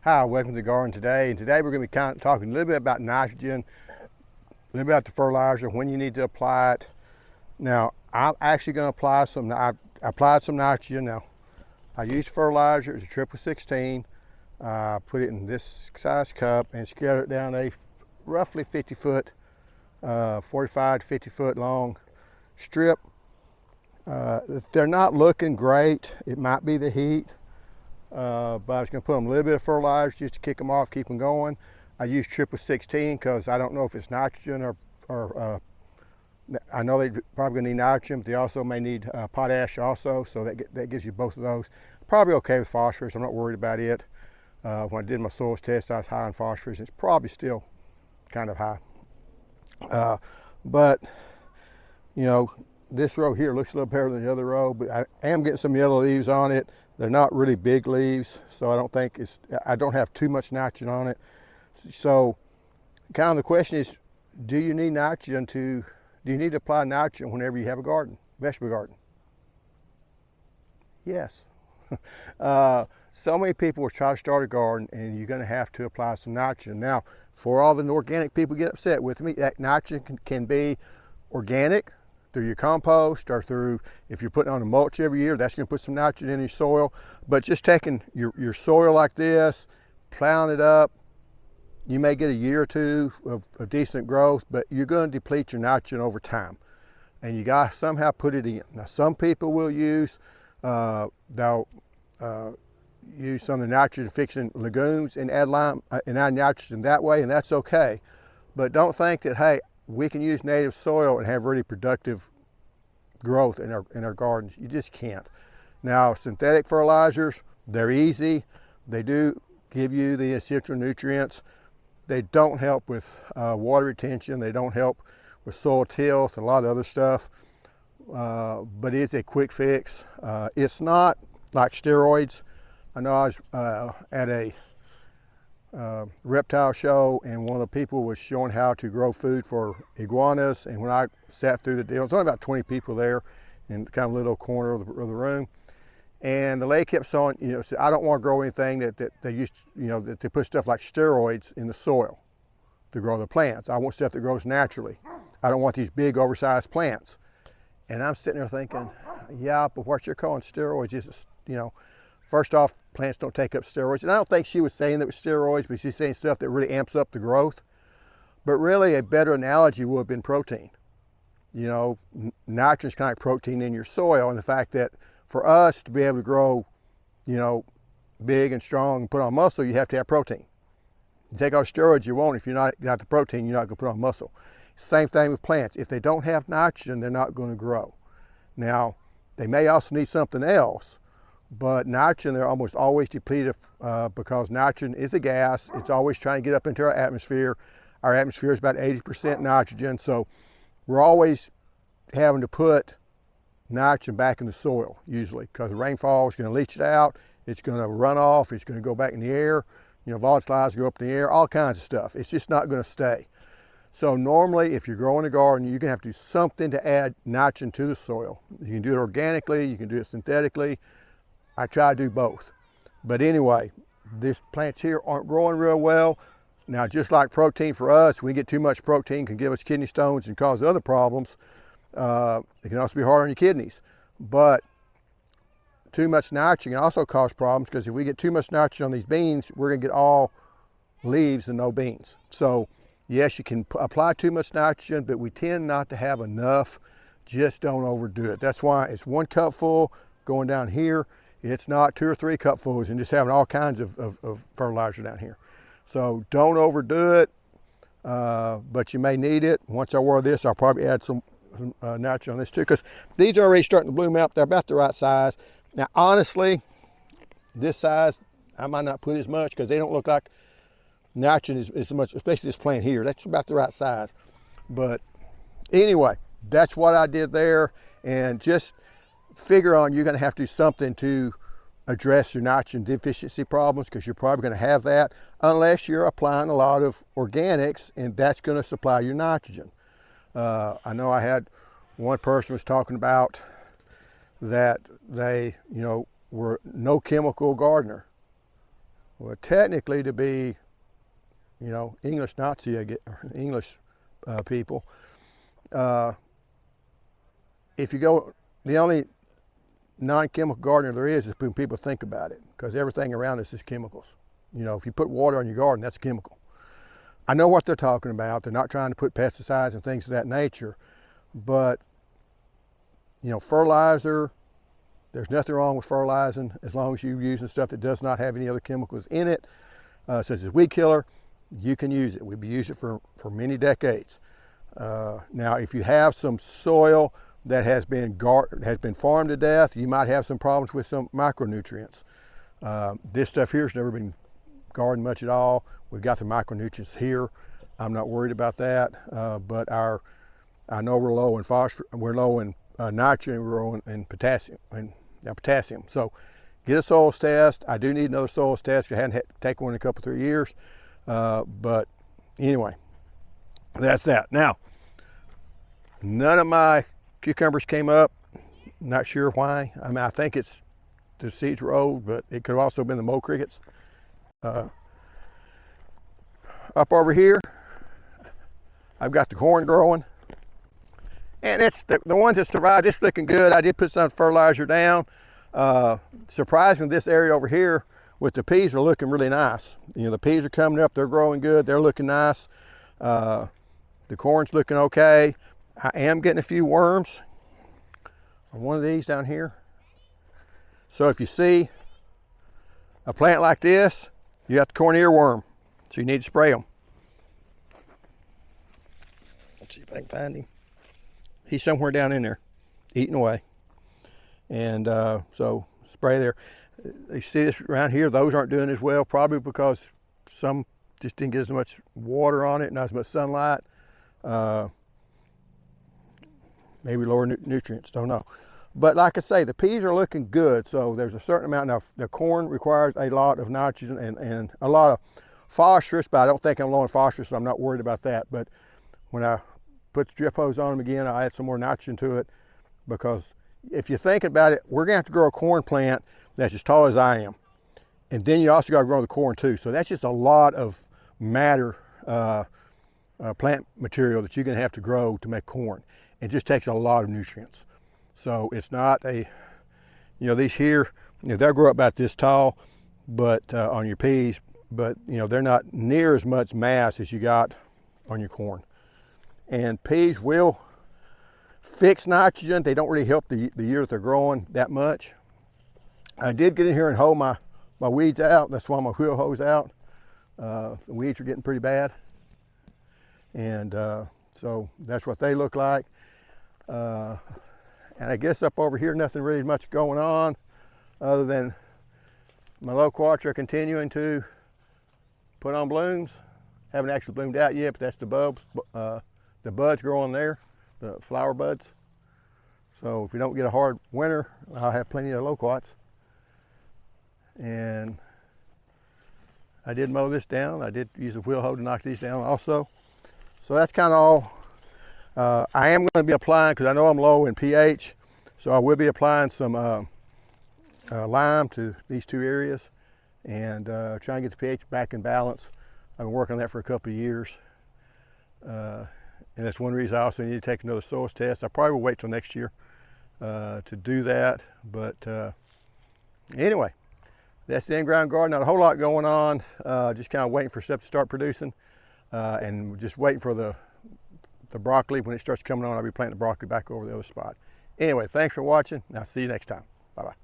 Hi, welcome to the garden today. And today we're going to be kind of talking a little bit about nitrogen, a little bit about the fertilizer, when you need to apply it. Now, I'm actually going to apply some, I applied some nitrogen. Now, I used fertilizer, it's a triple 16. Put it in this size cup and scattered it down a roughly 50 foot, 45 to 50 foot long strip. They're not looking great. It might be the heat. But I was going to put them a little bit of fertilizer just to kick them off, keep them going. I use triple 16 because I don't know if it's nitrogen or I know they're probably going to need nitrogen, but they also may need potash also, so that gives you both of those. Probably okay with phosphorus. I'm not worried about it. When I did my soils test, I was high on phosphorus. It's probably still kind of high. But, you know, this row here looks a little better than the other row, but I am getting some yellow leaves on it. They're not really big leaves, so I don't have too much nitrogen on it. So kind of the question is, do you need to apply nitrogen whenever you have a garden, vegetable garden? Yes. So many people will try to start a garden and you're going to have to apply some nitrogen. Now, for all the organic people get upset with me, that nitrogen can be organic, through your compost or through, if you're putting on a mulch every year, that's going to put some nitrogen in your soil. But just taking your soil like this, plowing it up, you may get a year or two of decent growth, but you're going to deplete your nitrogen over time. And you got to somehow put it in. Now, some people will use, they'll use some of the nitrogen-fixing legumes and add nitrogen that way, and that's okay. But don't think that, hey, we can use native soil and have really productive growth in our gardens. You just can't. Now, synthetic fertilizers, they're easy. They do give you the essential nutrients. They don't help with water retention. They don't help with soil tilth and a lot of other stuff. But it's a quick fix. It's not like steroids. I know I was at a reptile show, and one of the people was showing how to grow food for iguanas, and when I sat through the deal, there's only about 20 people there in kind of a little corner of the room, and the lady kept saying, you know, said, I don't want to grow anything that they used, you know, that they put stuff like steroids in the soil to grow the plants. I want stuff that grows naturally. I don't want these big oversized plants. And I'm sitting there thinking, yeah, but what you're calling steroids is, you know, first off, plants don't take up steroids. And I don't think she was saying that it was steroids, but she's saying stuff that really amps up the growth. But really a better analogy would have been protein. You know, nitrogen's kind of like protein in your soil, and the fact that for us to be able to grow, you know, big and strong and put on muscle, you have to have protein. You take all the steroids you want, if you're not got the protein, you're not going to put on muscle. Same thing with plants. If they don't have nitrogen, they're not going to grow. Now, they may also need something else, but nitrogen, they're almost always depleted because nitrogen is a gas. It's always trying to get up into our atmosphere. Our atmosphere is about 80% nitrogen, so we're always having to put nitrogen back in the soil, usually, because the rainfall is going to leach it out, it's going to run off, it's going to go back in the air, you know, volatilize, go up in the air, all kinds of stuff. It's just not going to stay. So normally, if you're growing a garden, you're going to have to do something to add nitrogen to the soil. You can do it organically, you can do it synthetically. I try to do both. But anyway, these plants here aren't growing real well. Now, just like protein for us, we get too much protein, can give us kidney stones and cause other problems. It can also be hard on your kidneys. But too much nitrogen can also cause problems, because if we get too much nitrogen on these beans, we're going to get all leaves and no beans. So yes, you can apply too much nitrogen, but we tend not to have enough. Just don't overdo it. That's why it's 1 cupful going down here. It's not 2 or 3 cupfuls and just having all kinds of fertilizer down here. So don't overdo it, but you may need it. Once I wear this, I'll probably add some nitrogen on this too, because these are already starting to bloom out. They're about the right size. Now, honestly, this size, I might not put as much because they don't look like nitrogen is as much, especially this plant here. That's about the right size. But anyway, that's what I did there. And just figure on, you're going to have to do something to address your nitrogen deficiency problems, because you're probably going to have that unless you're applying a lot of organics, and that's going to supply your nitrogen. I know I had one person was talking about that they, you know, were no chemical gardener. Well, technically, to be, English Nazi, English people, if you go, the only non-chemical gardener there is when people think about it, because everything around us is chemicals. If you put water on your garden, that's chemical. I know what they're talking about. They're not trying to put pesticides and things of that nature, but fertilizer, there's nothing wrong with fertilizing as long as you're using stuff that does not have any other chemicals in it, such as weed killer. You can use it. We've used it for many decades. Now, if you have some soil that has been farmed to death, you might have some problems with some micronutrients. This stuff here has never been gardened much at all. We've got the micronutrients here. I'm not worried about that, but I know we're low in phosphorus, we're low in nitrogen, we're low in potassium. So get a soils test. I do need another soils test. I hadn't had to take one in a couple, 3 years. But anyway, that's that. Now, none of my cucumbers came up. Not sure why. I mean, I think it's the seeds were old, but it could have also been the mole crickets. Up over here, I've got the corn growing, and it's the ones that survived. It's looking good. I did put some fertilizer down. Surprisingly, this area over here with the peas are looking really nice. The peas are coming up. They're growing good. They're looking nice. The corn's looking okay. I am getting a few worms on one of these down here. So if you see a plant like this, you got the corn earworm, so you need to spray them. Let's see if I can find him. He's somewhere down in there, eating away. And so spray there. You see this around here, those aren't doing as well, probably because some just didn't get as much water on it, not as much sunlight. Maybe lower nutrients, don't know. But like I say, the peas are looking good, so there's a certain amount. Now, the corn requires a lot of nitrogen and a lot of phosphorus, but I don't think I'm low in phosphorus, so I'm not worried about that. But when I put the drip hose on them again, I add some more nitrogen to it, because if you think about it, we're gonna have to grow a corn plant that's as tall as I am. And then you also gotta grow the corn too. So that's just a lot of matter, plant material that you're gonna have to grow to make corn. It just takes a lot of nutrients. So it's not these here, they'll grow up about this tall, but on your peas, but they're not near as much mass as you got on your corn. And peas will fix nitrogen. They don't really help the year that they're growing that much. I did get in here and hoe my weeds out. That's why my wheel hose out. The weeds are getting pretty bad. And so that's what they look like. And I guess up over here, nothing really much going on other than my loquats continuing to put on blooms. Haven't actually bloomed out yet, but that's the bulbs, the buds growing there, the flower buds. So if we don't get a hard winter, I'll have plenty of loquats. And I did mow this down. I did use a wheel hoe to knock these down also. So that's kind of all. I am going to be applying, because I know I'm low in pH, so I will be applying some lime to these two areas and trying to get the pH back in balance. I've been working on that for a couple of years. And that's one reason I also need to take another soils test. I probably will wait till next year to do that. But anyway, that's the in-ground garden. Not a whole lot going on. Just kind of waiting for stuff to start producing, and just waiting for the broccoli. When it starts coming on, I'll be planting the broccoli back over the other spot. Anyway, thanks for watching. I'll see you next time. Bye-bye.